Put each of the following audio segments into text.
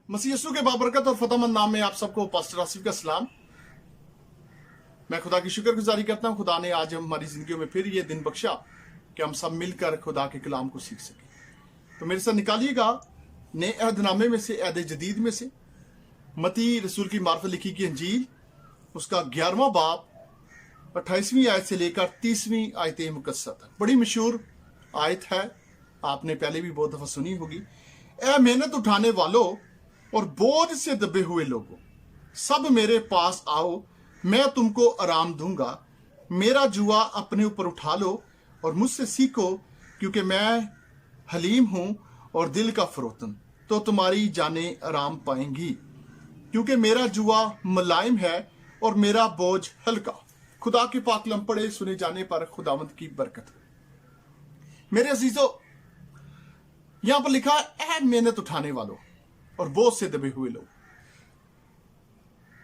मसीह यीशु के बाबरकत और फतेहमंद नाम में आप सबको पास्टर आसिफ का सलाम। मैं खुदा की शुक्रगुजारी करता हूं, खुदा ने आज हमारी जिंदगियों में फिर ये दिन बख्शा कि हम सब मिलकर खुदा के कलाम को सीख सकें। तो मेरे साथ निकालिएगा नए अहदनामे में से, अहद जदीद में से, मती रसूल की मार्फत लिखी की अंजील, उसका 11वां बाब 28वीं आयत से लेकर 30वीं आयत मुकद्दसा तक। बड़ी मशहूर आयत है, आपने पहले भी बहुत दफा सुनी होगी। ए मेहनत उठाने वालों और बोझ से दबे हुए लोगों, सब मेरे पास आओ, मैं तुमको आराम दूंगा। मेरा जुआ अपने ऊपर उठा लो और मुझसे सीखो, क्योंकि मैं हलीम हूं और दिल का फरोतन, तो तुम्हारी जानें आराम पाएंगी। क्योंकि मेरा जुआ मुलायम है और मेरा बोझ हल्का। खुदा के पाक कलाम पढ़े सुने जाने पर खुदावंद की बरकत। मेरे अजीजों, यहां पर लिखा है, ए मेहनत उठाने वालों और बोझ से दबे हुए लोग,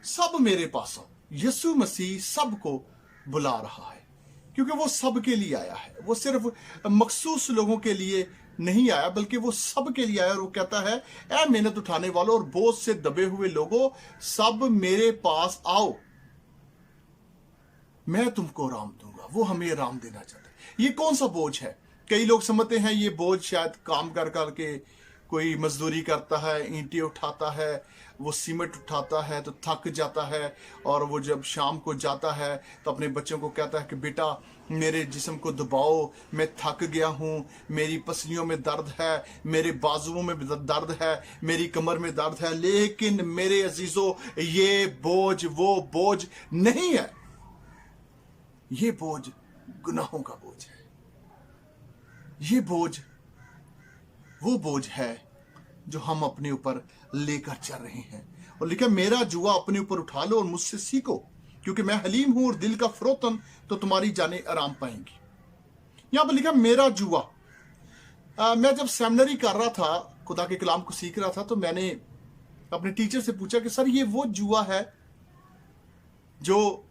सब मेरे पास आओ। यीशु मसीह सबको बुला रहा है, क्योंकि वो सबके लिए आया है। वो सिर्फ मखसूस लोगों के लिए नहीं आया, बल्कि वो सबके लिए आया। और वो कहता है, ए मेहनत उठाने वालों और बोझ से दबे हुए लोगों, सब मेरे पास आओ, मैं तुमको आराम दूंगा। वो हमें आराम देना चाहता है। ये कौन सा बोझ है? कई लोग समझते हैं ये बोझ शायद काम कर करके, कोई मजदूरी करता है, ईंटें उठाता है, वो सीमेंट उठाता है तो थक जाता है, और वो जब शाम को जाता है तो अपने बच्चों को कहता है कि बेटा मेरे जिस्म को दबाओ, मैं थक गया हूं, मेरी पसलियों में दर्द है, मेरे बाजुओं में दर्द है, मेरी कमर में दर्द है। लेकिन मेरे अजीजों, ये बोझ वो बोझ नहीं है। ये बोझ गुनाहों का बोझ है। ये बोझ वो बोझ है जो हम अपने ऊपर लेकर चल रहे हैं। और लिखा, मेरा जुआ अपने ऊपर उठा लो और मुझसे सीखो, क्योंकि मैं हलीम हूं और दिल का फरोतन, तो तुम्हारी जानें आराम पाएंगी। यहां पर लिखा मेरा जुआ। मैं जब सेमिनरी कर रहा था, खुदा के कलाम को सीख रहा था, तो मैंने अपने टीचर से पूछा कि सर ये वो जुआ है जो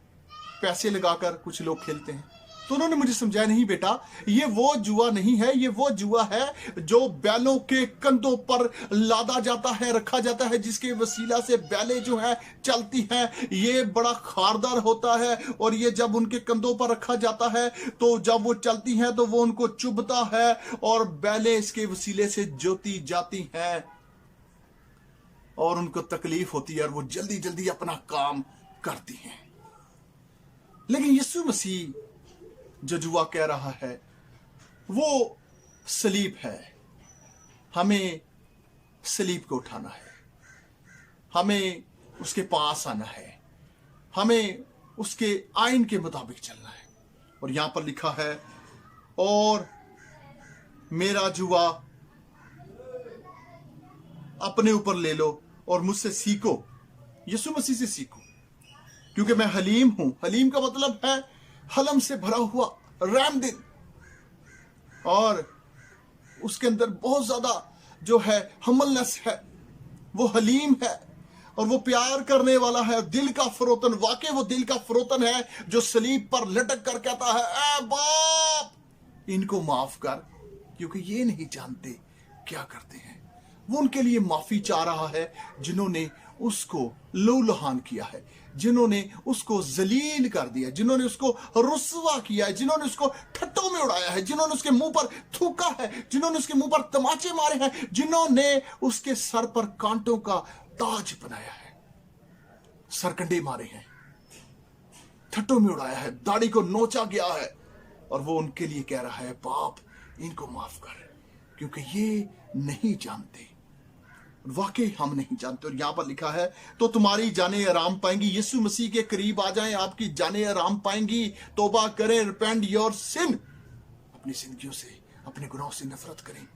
पैसे लगाकर कुछ लोग खेलते हैं? तो उन्होंने मुझे समझाया, नहीं बेटा, ये वो जुआ नहीं है। ये वो जुआ है जो बैलों के कंधों पर लादा जाता है, रखा जाता है, जिसके वसीला से बैलें जो है चलती हैं। ये बड़ा खारदार होता है, और ये जब उनके कंधों पर रखा जाता है तो जब वो चलती हैं तो वो उनको चुभता है, और बैलें इसके वसीले से जोती जाती हैं और उनको तकलीफ होती है, और वो जल्दी जल्दी अपना काम करती हैं। लेकिन यीशु मसीह जो जुआ कह रहा है वो सलीब है। हमें सलीब को उठाना है, हमें उसके पास आना है, हमें उसके आइन के मुताबिक चलना है। और यहां पर लिखा है, और मेरा जुआ अपने ऊपर ले लो और मुझसे सीखो। यीशु मसीह से सीखो, क्योंकि मैं हलीम हूं। हलीम का मतलब है हलम से भरा हुआ, रहम दिल, और उसके अंदर बहुत ज्यादा जो है हमलनेस है। वो हलीम है और वो प्यार करने वाला है। दिल का फरोतन, वाकई वो दिल का फरोतन है जो सलीब पर लटक कर कहता है, ए बाप, इनको माफ कर, क्योंकि ये नहीं जानते क्या करते हैं। वो उनके लिए माफी चाह रहा है जिन्होंने उसको लहूलुहान किया है, जिन्होंने उसको जलील कर दिया, जिन्होंने उसको रुस्वा किया है, जिन्होंने उसको ठट्टों में उड़ाया है, जिन्होंने उसके मुंह पर थूका है, जिन्होंने उसके मुंह पर तमाचे मारे हैं, जिन्होंने उसके सर पर कांटों का ताज बनाया है, सरकंडे मारे हैं, ठट्टों में उड़ाया है, दाढ़ी को नोचा गया है। और वो उनके लिए कह रहा है, बाप इनको माफ कर, क्योंकि ये नहीं जानते। वाकई हम नहीं जानते। और यहां पर लिखा है, तो तुम्हारी जानें आराम पाएंगी। यीशु मसीह के करीब आ जाएं, आपकी जानें आराम पाएंगी। तौबा करें, रिपेंट योर सिन, अपनी जिंदगियों से, अपने गुनाहों से नफरत करें,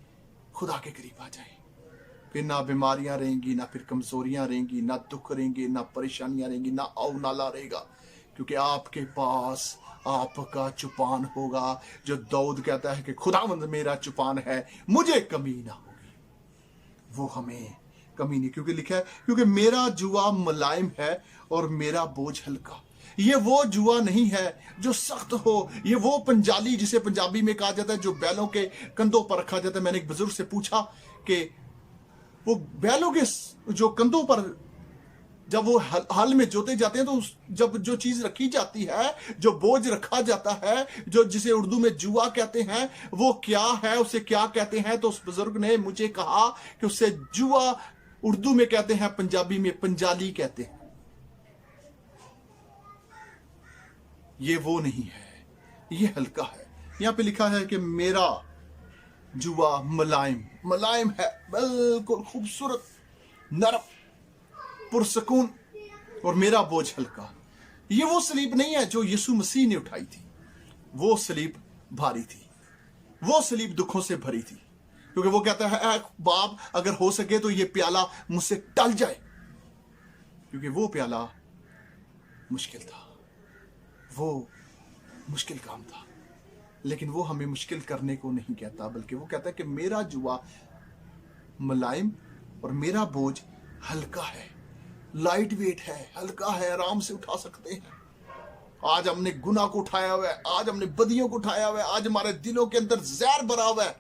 खुदा के करीब आ जाएं। फिर ना बीमारियां रहेंगी, ना फिर कमजोरियां रहेंगी, ना दुख रहेंगे, ना परेशानियां रहेंगी, ना अवनाला रहेगा, क्योंकि आपके पास आपका चुपान होगा। जो दाऊद कहता है कि खुदावंद मेरा चुपान है, मुझे कमी ना होगी। वो हमें कमी नहीं, क्योंकि लिखा है, क्योंकि मेरा जुआ मुलायम है और मेरा बोझ हल्का। ये वो जुआ नहीं है जो सख्त हो। ये वो पंजाली, जिसे पंजाबी में कहा जाता है, जो बैलों के कंधों पर रखा जाता है। मैंने एक बुजुर्ग से पूछा कि वो बैलों के जो कंधों पर जब वो हल में जोते जाते हैं, तो जब जो चीज रखी जाती है, जो बोझ रखा जाता है, जो जिसे उर्दू में जुआ कहते हैं, वो क्या है, उसे क्या कहते हैं? तो उस बुजुर्ग ने मुझे कहा कि उसे जुआ उर्दू में कहते हैं, पंजाबी में पंजाली कहते हैं। ये वो नहीं है, ये हल्का है। यहां पे लिखा है कि मेरा जुआ मुलायम है, बिल्कुल खूबसूरत, नरम, पुरसकून, और मेरा बोझ हल्का। ये वो सलीब नहीं है जो यीशु मसीह ने उठाई थी। वो सलीब भारी थी, वो सलीब दुखों से भरी थी, क्योंकि वो कहता है बाप अगर हो सके तो ये प्याला मुझसे टल जाए, क्योंकि वो प्याला मुश्किल था, वो मुश्किल काम था। लेकिन वो हमें मुश्किल करने को नहीं कहता, बल्कि वो कहता है कि मेरा जुआ मुलायम और मेरा बोझ हल्का है, लाइट वेट है, हल्का है, आराम से उठा सकते हैं। आज हमने गुनाह को उठाया हुआ है, आज हमने बदियों को उठाया हुआ है, आज हमारे दिलों के अंदर जहर भरा हुआ है,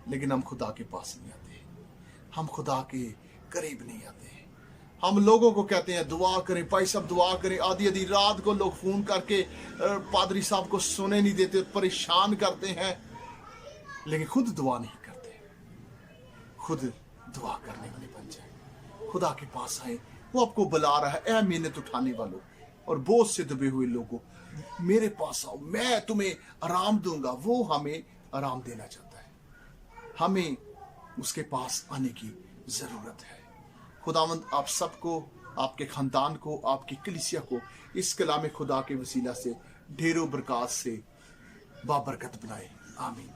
लेकिन हम खुदा के पास नहीं आते, हम खुदा के करीब नहीं आते। हम लोगों को कहते हैं दुआ करें, भाई साहब दुआ करें, आधी आधी रात को लोग फोन करके पादरी साहब को सोने नहीं देते, परेशान करते हैं, लेकिन खुद दुआ नहीं करते। खुद दुआ करने वाले बन जाए, खुदा के पास आए। वो आपको बुला रहा है, ऐ मेहनत उठाने वालों और बोझ से दबे हुए लोगों, मेरे पास आओ, मैं तुम्हें आराम दूंगा। वो हमें आराम देना चाहता है, हमें उसके पास आने की जरूरत है। खुदावंद आप सबको, आपके खानदान को, आपकी कलीसिया को इस कलाम खुदा के वसीला से ढेरों बरकत से बाबरकत बनाए। आमीन।